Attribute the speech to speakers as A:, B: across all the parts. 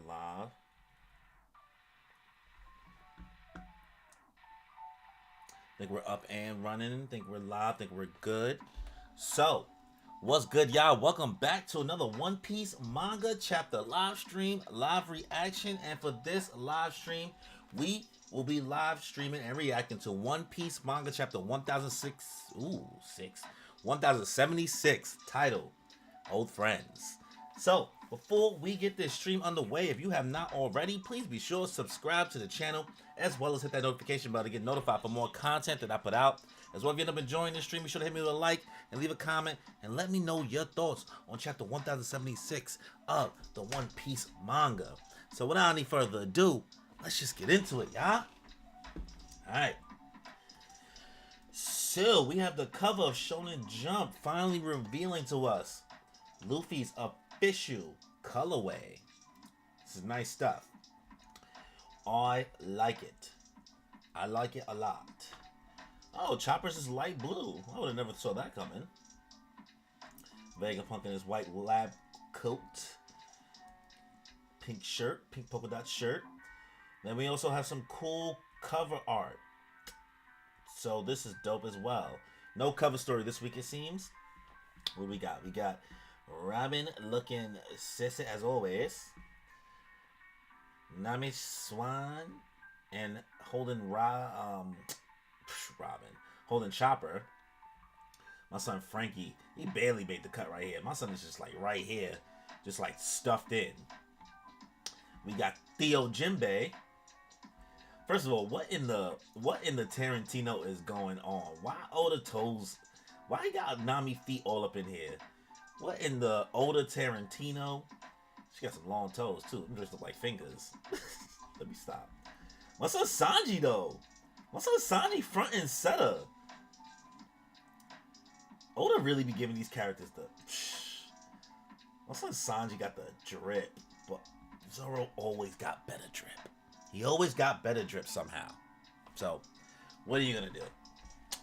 A: live. Think we're up and running. Think we're live. Think we're good. So, what's good, y'all? Welcome back to another One Piece Manga Chapter live stream, live reaction. And for this live stream, we will be live streaming and reacting to One Piece Manga Chapter 1076, titled Old Friends. So, before we get this stream underway, if you have not already, please be sure to subscribe to the channel, as well as hit that notification bell to get notified for more content that I put out. As well, if you end up enjoying this stream, be sure to hit me with a like and leave a comment and let me know your thoughts on chapter 1076 of the One Piece manga. So without any further ado, let's just get into it, y'all. Alright. So, we have the cover of Shonen Jump finally revealing to us Luffy's official colorway. This is nice stuff. I like it. I like it a lot. Oh, Chopper's is light blue. I would have never saw that coming. Vegapunk in his white lab coat. Pink shirt. Pink polka dot shirt. Then we also have some cool cover art. So this is dope as well. No cover story this week, it seems. What we got? We got Robin looking sissy as always. Nami Swan and holding Robin. Holding Chopper. My son Frankie, he barely made the cut right here. My son is just like right here. Just like stuffed in. We got Theo Jinbei. First of all, what in the Tarantino is going on? Why Oda toes? Why he got Nami feet all up in here? What in the Oda Tarantino? She got some long toes too. Them just look like fingers. Let me stop. What's up, Sanji though? What's up, Sanji front and center? Oda really be giving these characters the. What's up, Sanji got the drip, but Zoro always got better drip. He always got better drip somehow. So, what are you gonna do?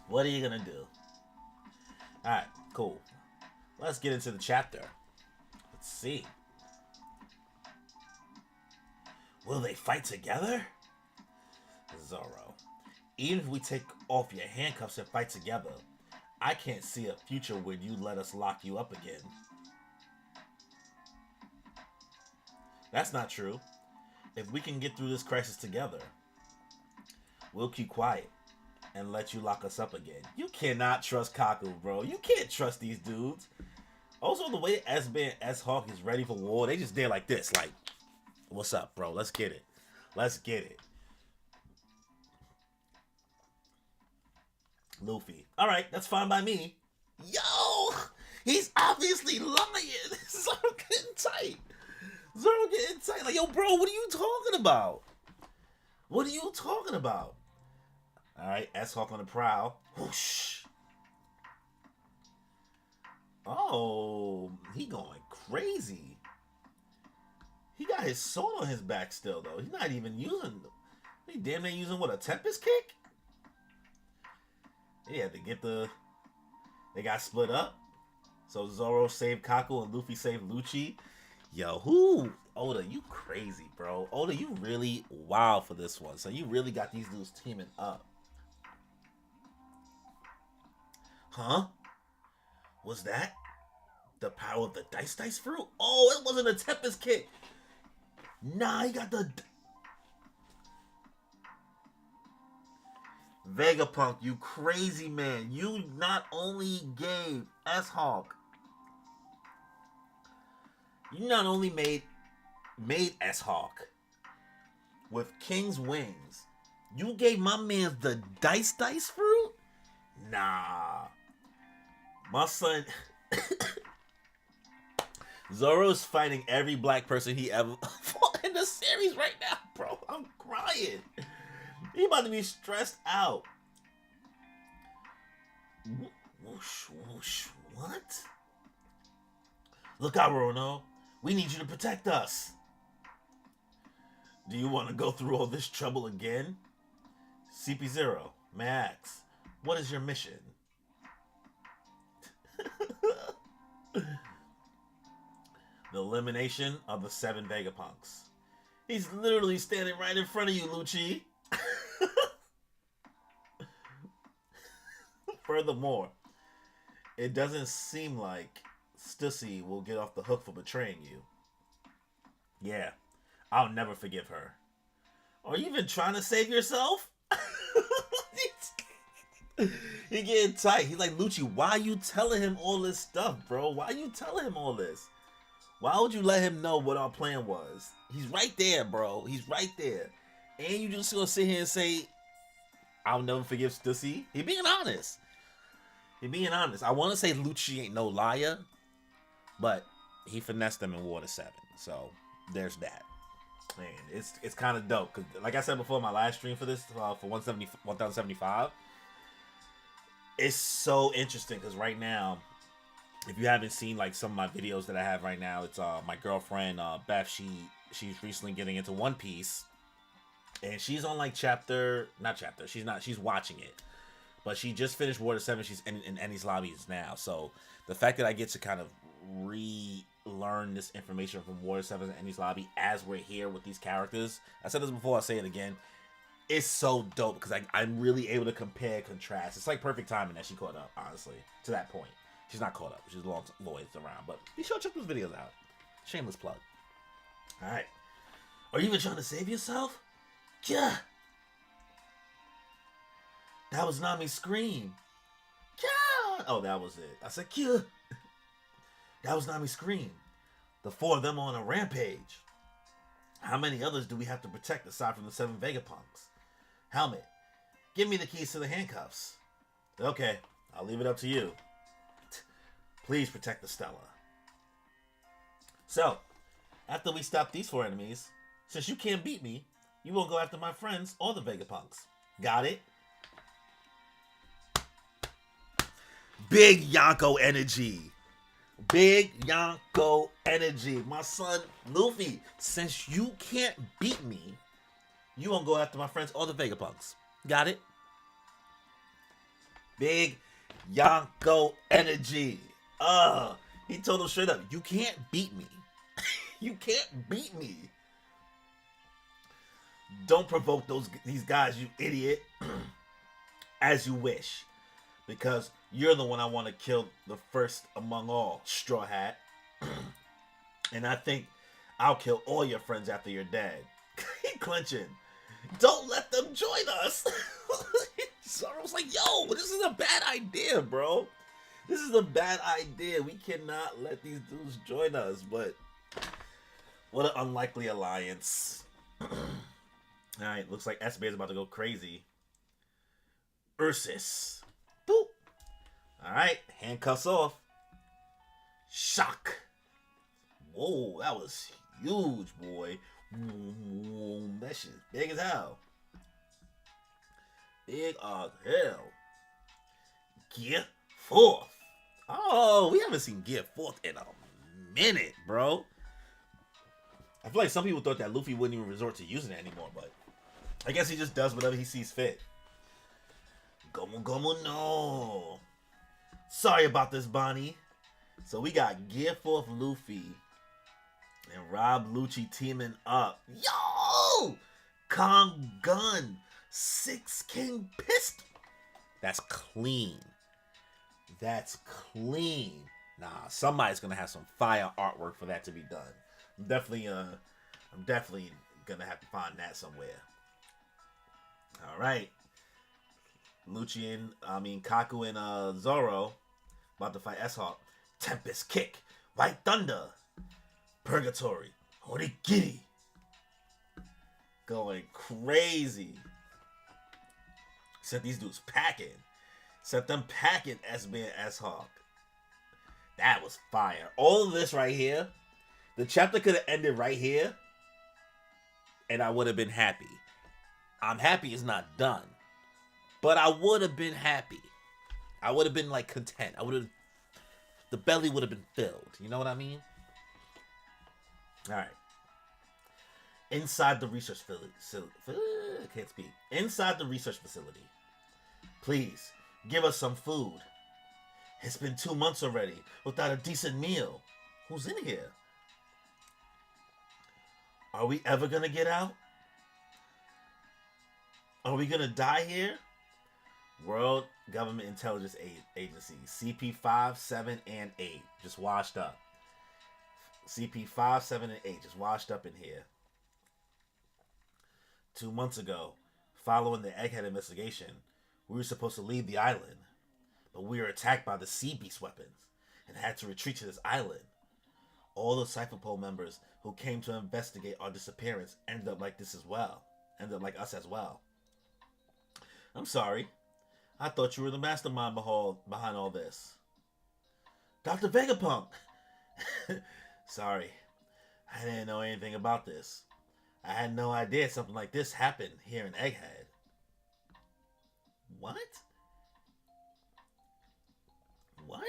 A: What are you gonna do? Alright, cool. Let's get into the chapter. Let's see. Will they fight together? Zoro. Even if we take off your handcuffs and fight together, I can't see a future where you let us lock you up again. That's not true. If we can get through this crisis together, we'll keep quiet and let you lock us up again. You cannot trust Kaku, bro. You can't trust these dudes. Also, the way S-Bay and S-Hawk is ready for war, they just there like this. Like, what's up, bro? Let's get it. Let's get it. Luffy. All right, that's fine by me. Yo! He's obviously lying. Zoro getting tight. Zoro getting tight. Like, yo, bro, what are you talking about? What are you talking about? All right, S-Hawk on the prowl. Whoosh. Oh, he going crazy. He got his sword on his back still, though. He's not even using... He damn near using, what, a Tempest kick? He had to get the... They got split up. So Zoro saved Kaku and Luffy saved Lucci. Yo, who? Oda, you crazy, bro. Oda, you really wild for this one. So you really got these dudes teaming up. Huh? Was that the power of the dice fruit? Oh, it wasn't a Tempest kick. Nah, he got the... Vegapunk, you crazy man. You not only gave S-Hawk... You not only made S-Hawk with King's Wings, you gave my man the dice fruit? Nah. My son... Zoro's fighting every black person he ever fought in the series right now, bro. I'm crying. He about to be stressed out. Whoosh, whoosh, what? Look out, Rono. We need you to protect us. Do you want to go through all this trouble again? CP0, Max, what is your mission? The elimination of the 7 Vegapunks. He's literally standing right in front of you, Lucci. Furthermore, it doesn't seem like Stussy will get off the hook for betraying you. Yeah, I'll never forgive her. Are you even trying to save yourself? He getting tight. He's like, Lucci, why are you telling him all this stuff, bro? Why are you telling him all this? Why would you let him know what our plan was? He's right there, bro. He's right there. And you just gonna sit here and say, I'll never forgive Stussy? He being honest. He being honest. I want to say Lucci ain't no liar, but he finessed them in Water 7. So there's that. Man, it's kind of dope. Because like I said before, my last stream for this, for 1075, it's so interesting. Because right now, if you haven't seen like some of my videos that I have right now, it's my girlfriend Beth. She's recently getting into One Piece, and she's on like she's watching it, but she just finished Water 7. She's in Ennie's lobbies now. So the fact that I get to kind of relearn this information from Water 7 and Ennie's lobby as we're here with these characters, I said this before, I'll say it again, it's so dope because I'm really able to compare, contrast. It's like perfect timing that she caught up, honestly, to that point. She's not caught up. She's a long ways around. But be sure to check those videos out. Shameless plug. Alright. Are you even trying to save yourself? Yeah. That was Nami's scream. Yeah. Oh, that was it. I said, yeah. That was Nami's scream. The 4 of them on a rampage. How many others do we have to protect aside from the 7 Vegapunks? Helmet, give me the keys to the handcuffs. Okay, I'll leave it up to you. Please protect the Stella. So, after we stop these 4 enemies, since you can't beat me, you won't go after my friends or the Vegapunks. Got it? Big Yonko energy. Big Yonko energy. My son, Luffy, since you can't beat me, you won't go after my friends or the Vegapunks. Got it? Big Yonko energy. He told him straight up, you can't beat me. You can't beat me. Don't provoke these guys, you idiot. As you wish. Because you're the one I want to kill the first among all, Straw Hat. And I think I'll kill all your friends after you're dead. He clenching. Don't let them join us. Zoro's like, yo, this is a bad idea, bro. This is a bad idea. We cannot let these dudes join us. But what an unlikely alliance. Alright, looks like S-Bear's about to go crazy. Ursus. Boop. Alright, handcuffs off. Shock. Whoa, that was huge, boy. That shit's big as hell. Big as hell. Gear 4th. Oh, we haven't seen Gear 4th in a minute, bro. I feel like some people thought that Luffy wouldn't even resort to using it anymore, but I guess he just does whatever he sees fit. Gomu Gomu no. Sorry about this, Bonnie. So we got Gear 4th Luffy and Rob Lucci teaming up. Yo! Kong Gun. 6 King Pistol. That's clean. That's clean. Nah, somebody's gonna have some fire artwork for that to be done. I'm definitely gonna have to find that somewhere. Alright. Kaku and Zoro about to fight S-Hawk. Tempest Kick. White Thunder. Purgatory. Origiri. Going crazy. Set these dudes packing. Set them packing, S-Bear and S-Hawk. That was fire. All of this right here, the chapter could have ended right here, and I would have been happy. I'm happy it's not done, but I would have been happy. I would have been like content. The belly would have been filled. You know what I mean? All right. Inside the research facility. I can't speak. Inside the research facility. Please, give us some food. It's been 2 months already without a decent meal. Who's in here? Are we ever gonna get out? Are we gonna die here? World Government Intelligence Agency, CP5, 7, and 8, just washed up. CP5, 7, and 8, just washed up in here. 2 months ago, following the Egghead investigation, we were supposed to leave the island, but we were attacked by the sea beast weapons and had to retreat to this island. All the Cypher Pole members who came to investigate our disappearance ended up like this as well. Ended up like us as well. I'm sorry. I thought you were the mastermind behind all this. Dr. Vegapunk! Sorry. I didn't know anything about this. I had no idea something like this happened here in Egghead. What? What?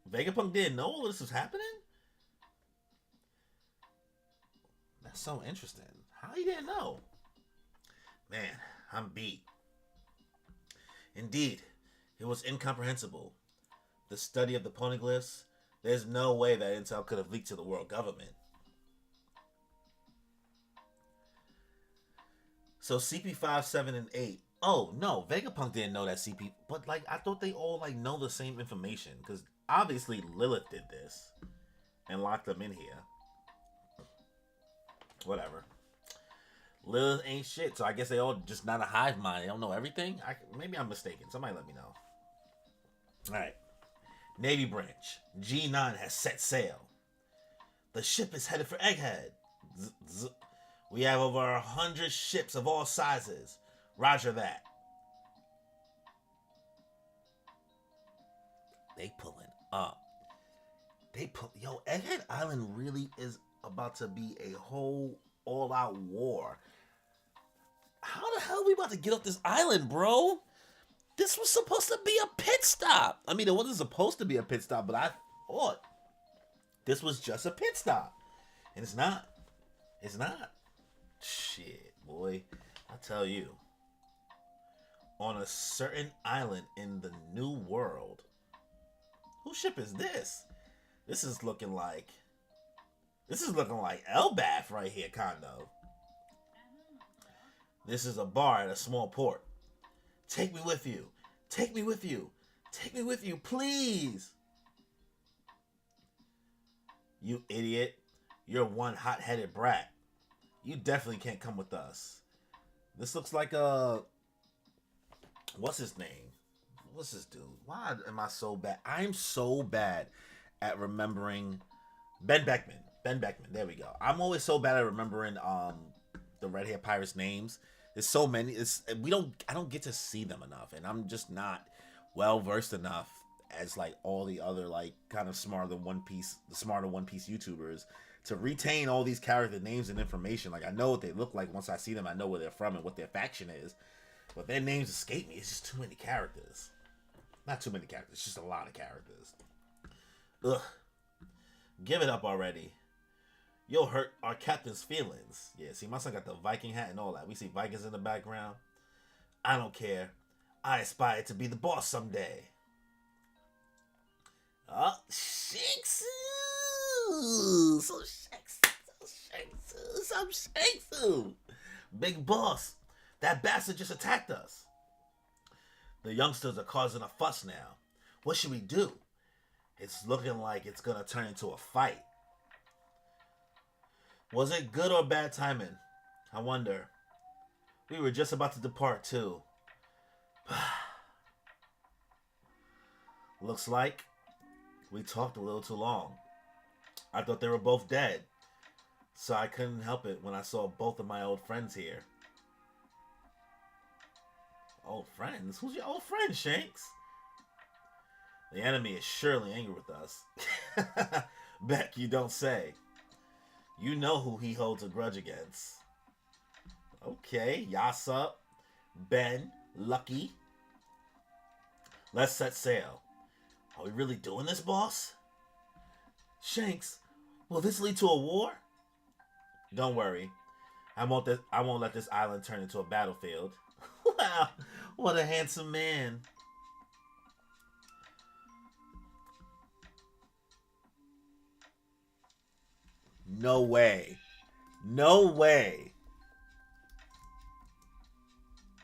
A: Vegapunk didn't know all this was happening? That's so interesting. How he didn't know? Man, I'm beat. Indeed, it was incomprehensible. The study of the poneglyphs, there's no way that intel could have leaked to the world government. So CP5, 7, and 8. Oh, no, Vegapunk didn't know that CP... But, like, I thought they all, like, know the same information. Because, obviously, Lilith did this. And locked them in here. Whatever. Lilith ain't shit, so I guess they all just not a hive mind. They don't know everything? Maybe I'm mistaken. Somebody let me know. Alright. Navy branch. G9 has set sail. The ship is headed for Egghead. We have over 100 ships of all sizes. Roger that. They pulling up. Yo, Egghead Island really is about to be a whole all-out war. How the hell are we about to get off this island, bro? This was supposed to be a pit stop. I mean, it wasn't supposed to be a pit stop, but I thought this was just a pit stop. And it's not. It's not. Shit, boy. I tell you. On a certain island in the New World. Whose ship is this? This is looking like Elbath right here, kind of. This is a bar at a small port. Take me with you. Take me with you. Take me with you, please. You idiot. You're one hot-headed brat. You definitely can't come with us. This looks like a... What's his name? What's this dude? Why am I so bad? I'm so bad at remembering... Ben Beckman. Ben Beckman. There we go. I'm always so bad at remembering the Red Hair Pirates' names. There's so many. I don't get to see them enough, and I'm just not well versed enough as like all the other like kind of smarter One Piece YouTubers to retain all these character names and information. Like I know what they look like once I see them. I know where they're from and what their faction is, but their names escape me. It's just too many characters. Not too many characters. It's just a lot of characters. Ugh. Give it up already. You'll hurt our captain's feelings. Yeah, see, my son got the Viking hat and all that. We see Vikings in the background. I don't care. I aspire to be the boss someday. Oh, Shanks! Some Shanks! Big boss. That bastard just attacked us. The youngsters are causing a fuss now. What should we do? It's looking like it's gonna turn into a fight. Was it good or bad timing? I wonder. We were just about to depart too. Looks like we talked a little too long. I thought they were both dead, so I couldn't help it when I saw both of my old friends here. Old friends? Who's your old friend, Shanks? The enemy is surely angry with us. Beck, you don't say. You know who he holds a grudge against. Okay, Yasop, Ben, Lucky. Let's set sail. Are we really doing this, boss? Shanks, will this lead to a war? Don't worry. I won't let this island turn into a battlefield. Wow, what a handsome man. No way. No way.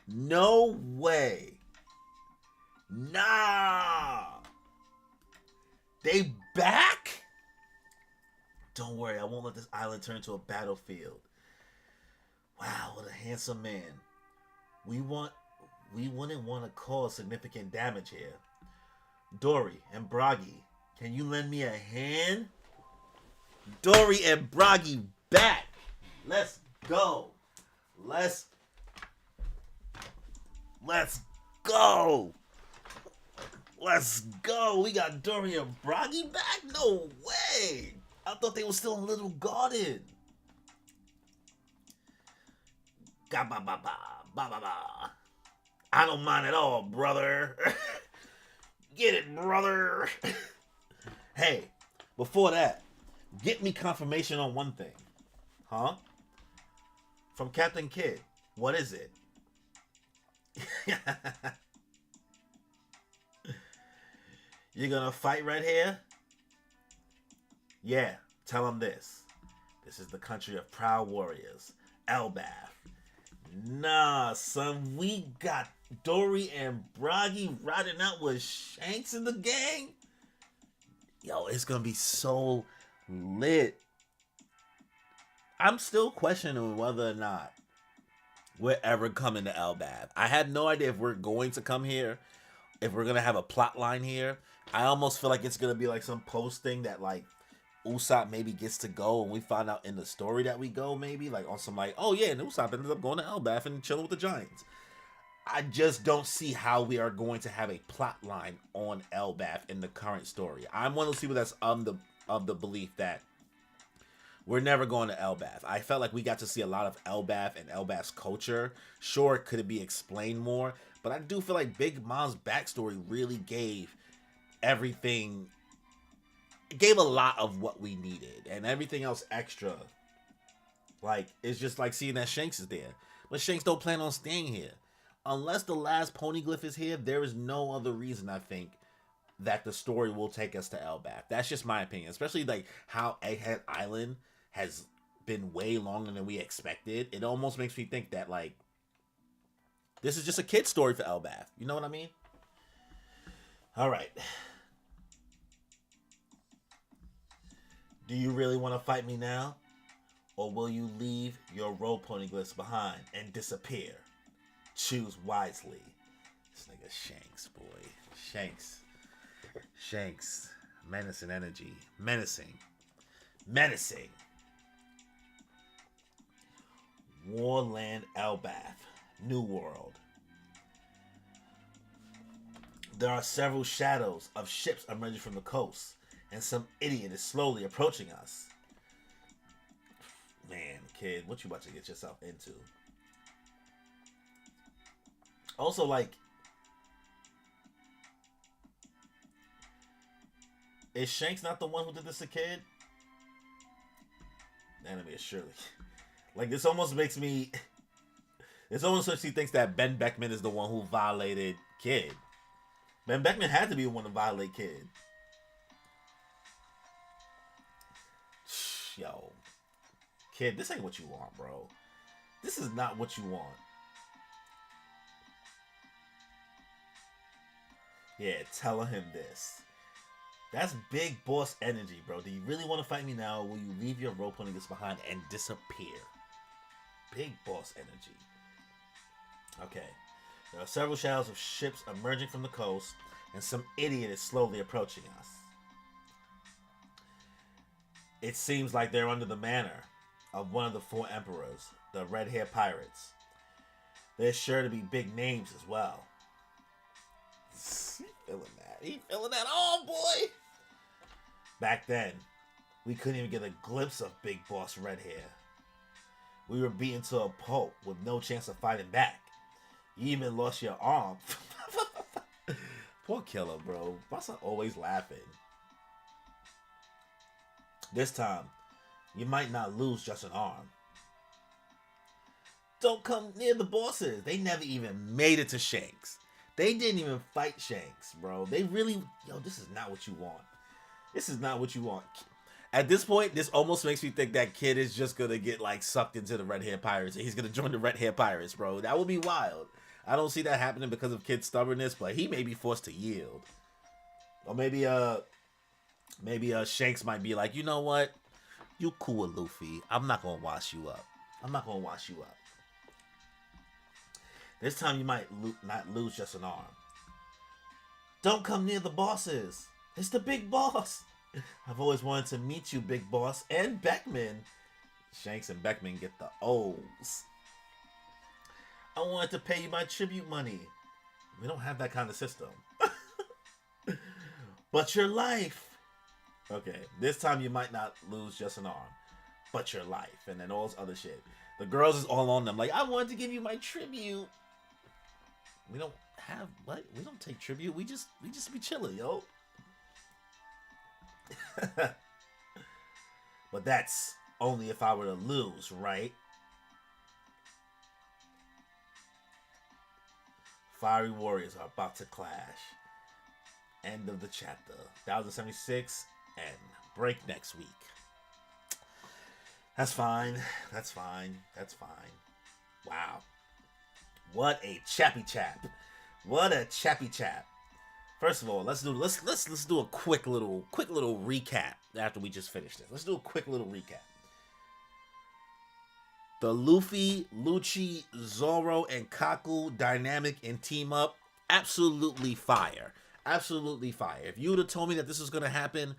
A: No way. Nah. They back? Don't worry, I won't let this island turn into a battlefield. Wow, what a handsome man. We wouldn't want to cause significant damage here. Dory and Bragi, can you lend me a hand? Dory and Bragi back. Let's go. Let's go. Let's go. We got Dory and Bragi back? No way. I thought they were still in Little Garden. Ga ba ba ba ba ba ba. I don't mind at all, brother. Get it, brother. Hey, before that, get me confirmation on one thing. Huh? From Captain Kidd. What is it? You're gonna fight right here? Yeah, tell him this. This is the country of proud warriors. Elbaf. Nah, son, we got Dory and Bragi riding out with Shanks in the gang. Yo, it's gonna be so lit. I'm still questioning whether or not we're ever coming to Elbaf. I had no idea if we're going to come here, if we're gonna have a plot line here. I almost feel like it's gonna be like some post thing that like Usopp maybe gets to go, and we find out in the story that we go, maybe like on some like, oh yeah, and Usopp ends up going to Elbaf and chilling with the Giants. I just don't see how we are going to have a plot line on Elbaf in the current story. I'm one of those people that's of the belief that we're never going to Elbaf. I felt like we got to see a lot of Elbaf and Elbaf's culture. Sure, could it be explained more? But I do feel like Big Mom's backstory really gave everything. It gave a lot of what we needed, and everything else extra. Like, it's just like seeing that Shanks is there. But Shanks don't plan on staying here. Unless the last poneglyph is here, there is no other reason, I think, that the story will take us to Elbaf. That's just my opinion. Especially like how Egghead Island has been way longer than we expected. It almost makes me think that like this is just a kid's story for Elbaf. You know what I mean? Alright. Do you really want to fight me now? Or will you leave your road poneglyphs behind and disappear? Choose wisely. This nigga Shanks, boy. Shanks. Menacing energy. Menacing. Warland Elbaf. New World. There are several shadows of ships emerging from the coast, and some idiot is slowly approaching us. Man, kid, what you about to get yourself into? Also, like, is Shanks not the one who did this to Kid? Enemy is surely. Like, this almost makes me. It's almost like she thinks that Ben Beckman is the one who violated Kid. Ben Beckman had to be the one to violate Kid. Yo. Kid, this ain't what you want, bro. This is not what you want. Yeah, tell him this. That's big boss energy, bro. Do you really want to fight me now, or will you leave your rope ponygus behind and disappear? Big boss energy. Okay. There are several shadows of ships emerging from the coast, and some idiot is slowly approaching us. It seems like they're under the manor of one of the four emperors, the red-haired pirates. They're sure to be big names as well. He feeling that. He feeling that. Oh, boy. Back then, we couldn't even get a glimpse of Big Boss Redhair. We were beaten to a pulp with no chance of fighting back. You even lost your arm. Poor Killer, bro. Boss always laughing. This time, you might not lose just an arm. Don't come near the bosses. They never even made it to Shanks. They didn't even fight Shanks, bro. They really... Yo, this is not what you want. This is not what you want. At this point, this almost makes me think that kid is just gonna get like sucked into the red hair pirates and he's gonna join the red hair pirates, bro. That would be wild. I don't see that happening because of kid's stubbornness, but he may be forced to yield. Or maybe Shanks might be like, you know what? You cool with Luffy. I'm not gonna wash you up. I'm not gonna wash you up. This time you might not lose just an arm. Don't come near the bosses. It's the big boss. I've always wanted to meet you, big boss, and Beckman. Shanks and Beckman get the O's. I wanted to pay you my tribute money. We don't have that kind of system. But your life. Okay, this time you might not lose just an arm, but your life, and then all this other shit. The girls is all on them, like, I wanted to give you my tribute. We don't have what? We don't take tribute. We just be chilling, yo. But that's only if I were to lose, right? Fiery warriors are about to clash. End of the chapter. 1076 and break next week. That's fine. That's fine. That's fine. Wow. What a chappy chap. What a chappy chap. First of all, let's do a quick little recap after we just finished this. Let's do a quick little recap. The Luffy, Lucci, Zoro, and Kaku dynamic and team up, absolutely fire. Absolutely fire. If you would have told me that this was going to happen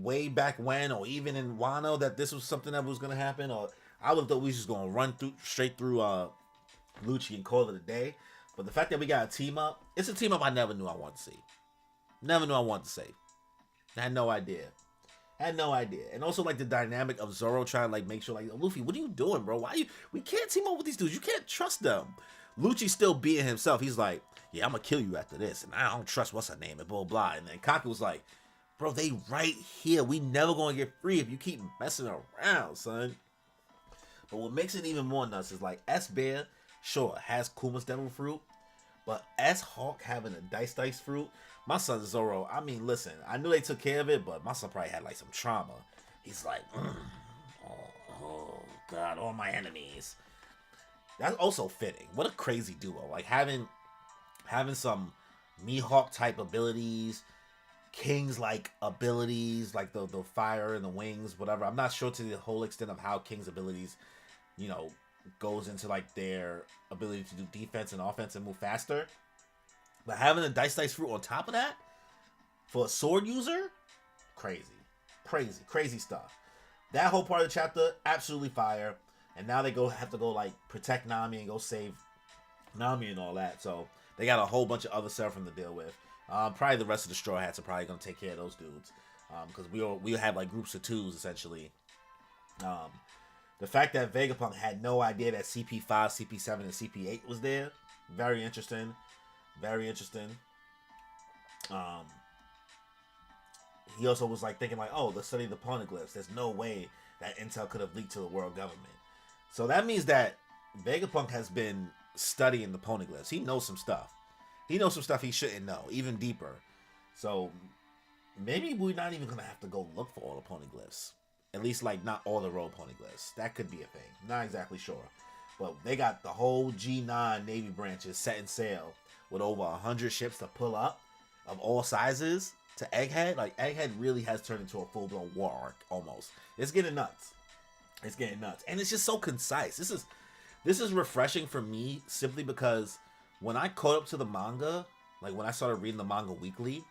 A: way back when, or even in Wano, that this was something that was going to happen, or I would have thought we was just going to run straight through Lucci and call it a day. But the fact that we got a team up, it's a team up I never knew I wanted to see. Never knew I wanted to see. I had no idea. And also like the dynamic of Zoro trying to like make sure like, Luffy, what are you doing, bro? We can't team up with these dudes. You can't trust them. Lucci's still being himself. He's like, yeah, I'm gonna kill you after this. And I don't trust what's her name and blah, blah. And then Kaku was like, bro, they right here. We never gonna get free if you keep messing around, son. But what makes it even more nuts is like S-Bear, sure, has Kuma's Devil Fruit. But S-Hawk having a Dice Fruit, my son Zoro, I mean, listen, I knew they took care of it, but my son probably had like some trauma. He's like, oh God, all my enemies. That's also fitting. What a crazy duo. Like having some Mihawk type abilities, King's like abilities, like the fire and the wings, whatever. I'm not sure to the whole extent of how King's abilities, you know, goes into like their ability to do defense and offense and move faster. But having a Dice Fruit on top of that for a sword user, crazy stuff. That whole part of the chapter, absolutely fire. And now they have to go like protect Nami and go save Nami and all that. So they got a whole bunch of other stuff to deal with. Probably the rest of the Straw Hats are probably gonna take care of those dudes. Because we have like groups of twos essentially. The fact that Vegapunk had no idea that CP5, CP7, and CP8 was there, very interesting. Very interesting. He also was like thinking like, oh, let's study the poneglyphs. There's no way that intel could have leaked to the world government. So that means that Vegapunk has been studying the poneglyphs. He knows some stuff. He knows some stuff he shouldn't know, even deeper. So maybe we're not even gonna have to go look for all the poneglyphs. At least like not all the road poneglyphs. That could be a thing. Not exactly sure. But they got the whole G9 Navy branches setting sail with over 100 ships to pull up of all sizes to Egghead. Like Egghead really has turned into a full-blown war arc almost. It's getting nuts. And it's just so concise. This is refreshing for me simply because when I caught up to the manga, like when I started reading the manga weekly,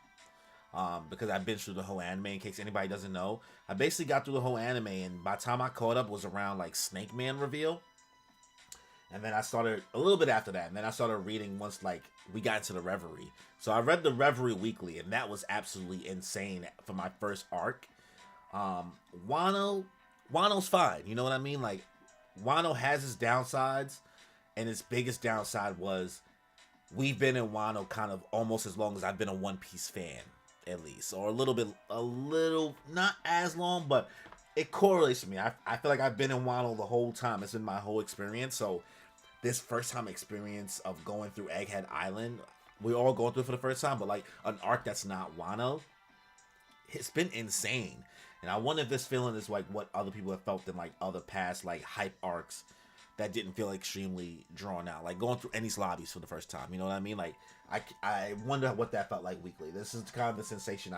A: because I've been through the whole anime in case anybody doesn't know, I basically got through the whole anime, and by the time I caught up was around like Snake Man reveal. And then I started a little bit after that, and then I started reading once like we got into the Reverie. So I read the Reverie weekly, and that was absolutely insane for my first arc. Wano's fine, you know what I mean? Like Wano has its downsides, and its biggest downside was we've been in Wano kind of almost as long as I've been a One Piece fan, at least, or a little not as long, but it correlates to me. I feel like I've been in Wano the whole time. It's been my whole experience. So this first time experience of going through Egghead Island, we're all going through it for the first time, but like an arc that's not Wano, it's been insane. And I wonder if this feeling is like what other people have felt in like other past like hype arcs that didn't feel extremely drawn out, like going through Enies lobbies for the first time. You know what I mean? Like I wonder what that felt like weekly. This is kind of the sensation.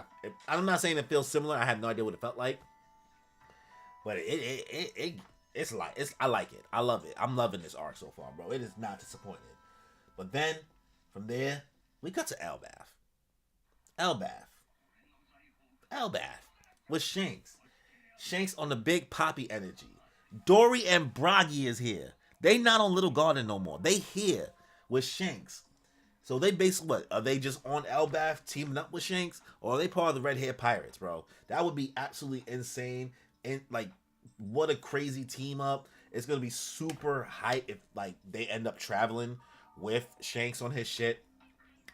A: I'm not saying it feels similar. I have no idea what it felt like, but it's like I like it. I love it. I'm loving this arc so far, bro. It is not disappointed. But then from there we cut to Elbath. Elbath. Elbath with Shanks. Shanks on the big poppy energy. Dory and Bragi is here. They not on Little Garden no more. They here with Shanks. So they basically what? Are they just on Elbath teaming up with Shanks? Or are they part of the Red Hair Pirates, bro? That would be absolutely insane. And like what a crazy team up. It's gonna be super hype if like they end up traveling with Shanks on his shit.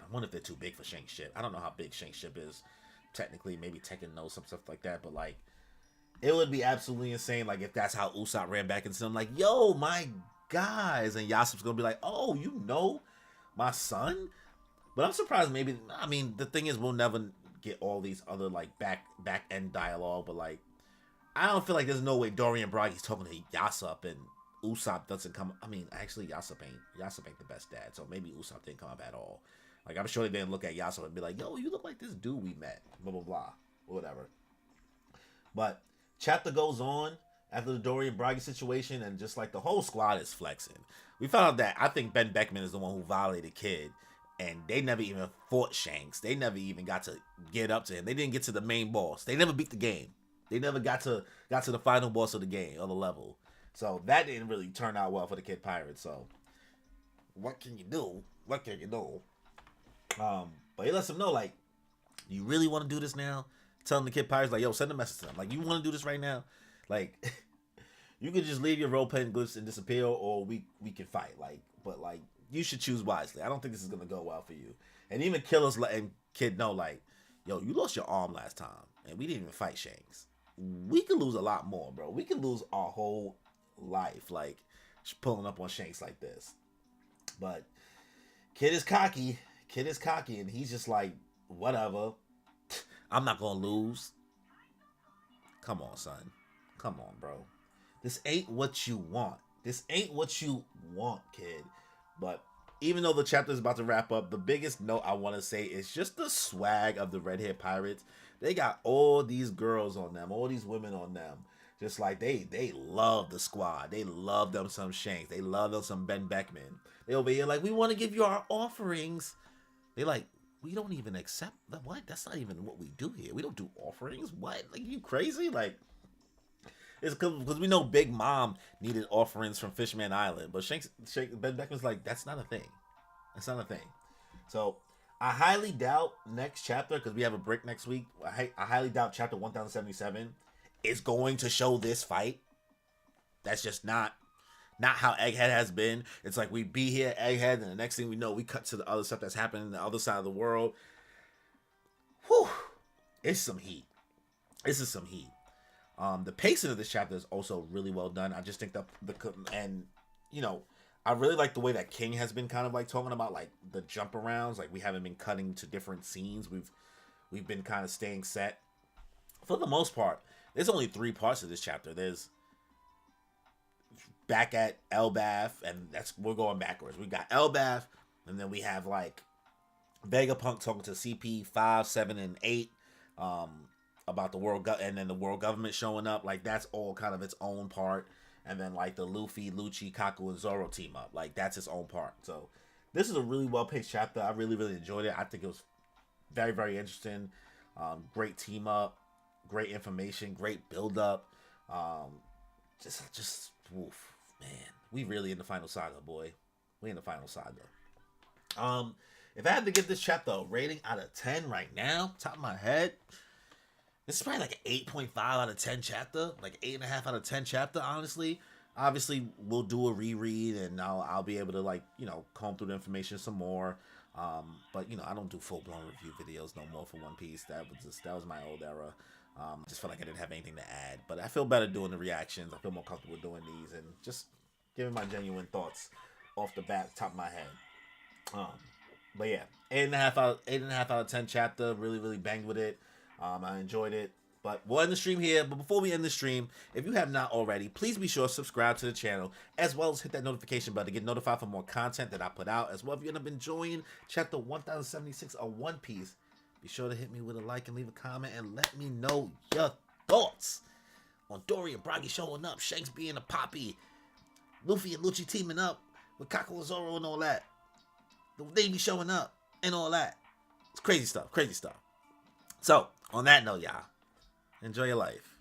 A: I wonder if they're too big for Shanks ship. I don't know how big Shanks ship is. Technically, maybe Tekken knows some stuff like that, but like it would be absolutely insane, like if that's how Usopp ran back into them, like, yo, my guys, and Yasop's gonna be like, oh, you know, my son. But I'm surprised. Maybe I mean the thing is we'll never get all these other like back end dialogue, but like I don't feel like there's no way Dorian Bragi's talking to Yasop and Usopp doesn't come. I mean, actually, Yasop ain't the best dad, so maybe Usopp didn't come up at all. Like I'm sure they didn't look at Yasop and be like, yo, you look like this dude we met, blah blah blah, whatever. But chapter goes on after the Dorian Bragi situation, and just like the whole squad is flexing. We found out that I think Ben Beckman is the one who violated Kid, and they never even fought Shanks. They never even got to get up to him. They didn't get to the main boss. They never beat the game. They never got to the final boss of the game or the level. So that didn't really turn out well for the Kid Pirates. So what can you do? What can you do? But he lets them know, like, you really want to do this now? Telling the Kid Pirates, like, yo, send a message to them. Like, you want to do this right now? Like, you could just leave your role playing glyphs and disappear, or we can fight. Like, but like, you should choose wisely. I don't think this is gonna go well for you. And even Killer's letting Kid know, like, yo, you lost your arm last time, and we didn't even fight Shanks. We could lose a lot more, bro. We could lose our whole life, like, pulling up on Shanks like this. But Kid is cocky. And he's just like, whatever. I'm not gonna lose. Come on, son. Come on, bro. This ain't what you want. This ain't what you want, kid. But even though the chapter is about to wrap up, the biggest note I want to say is just the swag of the Red Hair Pirates. They got all these girls on them, all these women on them. Just like they love the squad. They love them some Shanks. They love them some Ben Beckman. They over here like, we want to give you our offerings. They like, we don't even accept that. What? That's not even what we do here. We don't do offerings. What? Like, you crazy? Like, it's because we know Big Mom needed offerings from Fishman Island, but Ben Beckman's like, that's not a thing. That's not a thing. So I highly doubt next chapter, because we have a break next week. I highly doubt chapter 1077 is going to show this fight. That's just not how Egghead has been. It's like we be here, Egghead, and the next thing we know, we cut to the other stuff that's happening on the other side of the world. Whew. It's some heat. This is some heat. The pacing of this chapter is also really well done. I just think and you know, I really like the way that King has been kind of like talking about like the jump arounds. Like we haven't been cutting to different scenes. We've been kind of staying set. For the most part, there's only 3 parts of this chapter. There's back at Elbath, and we're going backwards. We got Elbath, and then we have like Vegapunk talking to CP 5, 7, and 8 about the world, and then the world government showing up. Like that's all kind of its own part. And then like the Luffy, Lucci, Kaku, and Zoro team up. Like that's its own part. So this is a really well paced chapter. I really enjoyed it. I think it was very, very interesting. Great team up, great information, great build up. Just woof. Man, we really in the final saga, boy. We in the final saga. If I had to give this chapter a rating out of 10 right now, top of my head, this is probably like an 8.5 out of 10 chapter, like 8.5 out of 10 chapter, honestly. Obviously, we'll do a reread, and I'll be able to, like, you know, comb through the information some more. But, you know, I don't do full-blown review videos no more for One Piece. That was my old era. I just felt like I didn't have anything to add. But I feel better doing the reactions. I feel more comfortable doing these and just giving my genuine thoughts off the bat, top of my head. But yeah, 8.5 out of 10 chapter. Really banged with it. I enjoyed it. But we'll end the stream here. But before we end the stream, if you have not already, please be sure to subscribe to the channel, as well as hit that notification bell to get notified for more content that I put out. As well, if you end up enjoying chapter 1076 of One Piece, be sure to hit me with a like and leave a comment and let me know your thoughts on Dory and Bragi showing up, Shanks being a Poppy, Luffy and Lucci teaming up with Kako and Zoro and all that, the Navy showing up and all that. It's crazy stuff, crazy stuff. So, on that note, y'all, enjoy your life.